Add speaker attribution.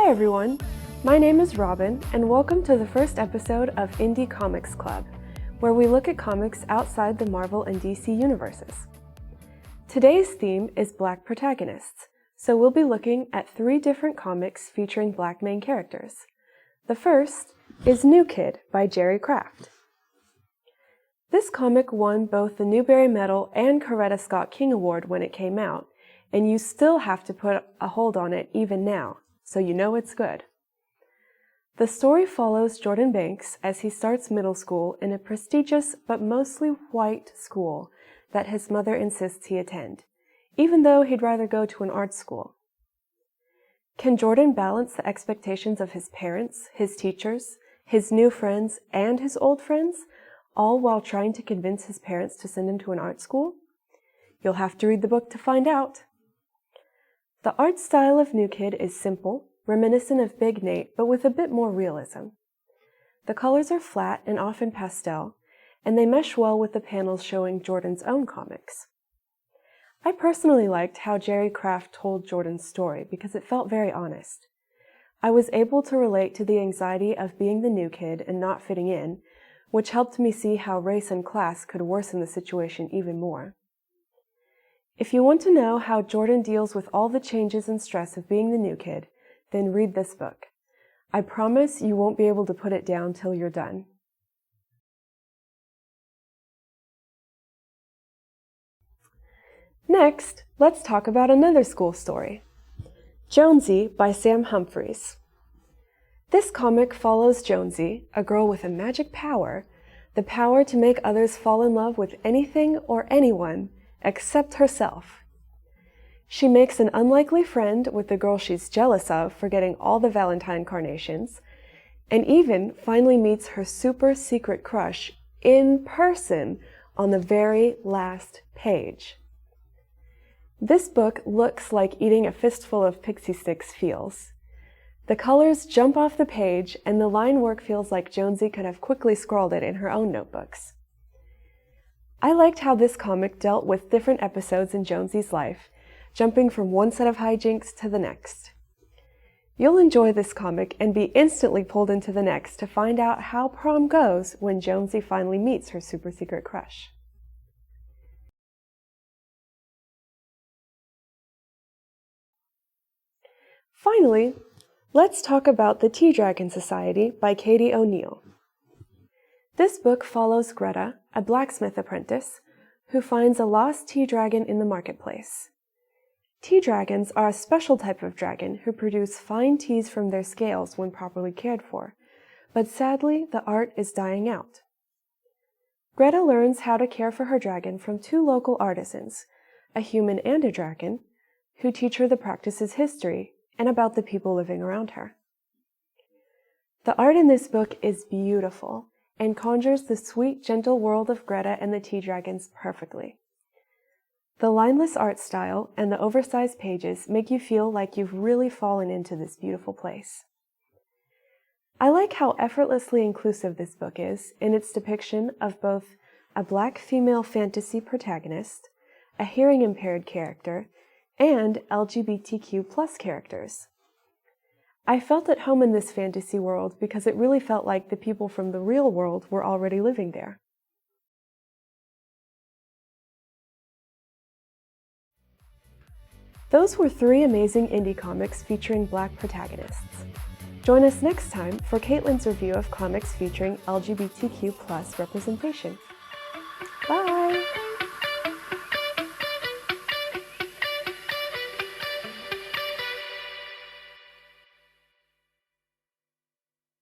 Speaker 1: Hi everyone, my name is Robin and welcome to the first episode of Indie Comics Club, where we look at comics outside the Marvel and DC universes. Today's theme is Black protagonists, so we'll be looking at 3 different comics featuring Black main characters. The first is New Kid by Jerry Craft. This comic won both the Newbery Medal and Coretta Scott King Award when it came out, and you still have to put a hold on it even now, so you know it's good. The story follows Jordan Banks as he starts middle school in a prestigious but mostly white school that his mother insists he attend, even though he'd rather go to an art school. Can Jordan balance the expectations of his parents, his teachers, his new friends, and his old friends, all while trying to convince his parents to send him to an art school? You'll have to read the book to find out. The art style of New Kid is simple, reminiscent of Big Nate, but with a bit more realism. The colors are flat and often pastel, and they mesh well with the panels showing Jordan's own comics. I personally liked how Jerry Craft told Jordan's story because it felt very honest. I was able to relate to the anxiety of being the new kid and not fitting in, which helped me see how race and class could worsen the situation even more. If you want to know how Jordan deals with all the changes and stress of being the new kid, then read this book. I promise you won't be able to put it down till you're done. Next, let's talk about another school story. Jonesy by Sam Humphries. This comic follows Jonesy, a girl with a magic power, the power to make others fall in love with anything or anyone except herself. She makes an unlikely friend with the girl she's jealous of for getting all the Valentine carnations, and even finally meets her super secret crush in person on the very last page. This book looks like eating a fistful of pixie sticks feels. The colors jump off the page, and the line work feels like Jonesy could have quickly scrawled it in her own notebooks. I liked how this comic dealt with different episodes in Jonesy's life, jumping from one set of hijinks to the next. You'll enjoy this comic and be instantly pulled into the next to find out how prom goes when Jonesy finally meets her super secret crush. Finally, let's talk about The Tea Dragon Society by Katie O'Neill. This book follows Greta, a blacksmith apprentice, who finds a lost tea dragon in the marketplace. Tea dragons are a special type of dragon who produce fine teas from their scales when properly cared for, but sadly the art is dying out. Greta learns how to care for her dragon from 2 local artisans, a human and a dragon, who teach her the practice's history and about the people living around her. The art in this book is beautiful and conjures the sweet, gentle world of Greta and the tea dragons perfectly. The lineless art style and the oversized pages make you feel like you've really fallen into this beautiful place. I like how effortlessly inclusive this book is in its depiction of both a Black female fantasy protagonist, a hearing-impaired character, and LGBTQ+ characters. I felt at home in this fantasy world because it really felt like the people from the real world were already living there. Those were 3 amazing indie comics featuring Black protagonists. Join us next time for Caitlin's review of comics featuring LGBTQ+ representation.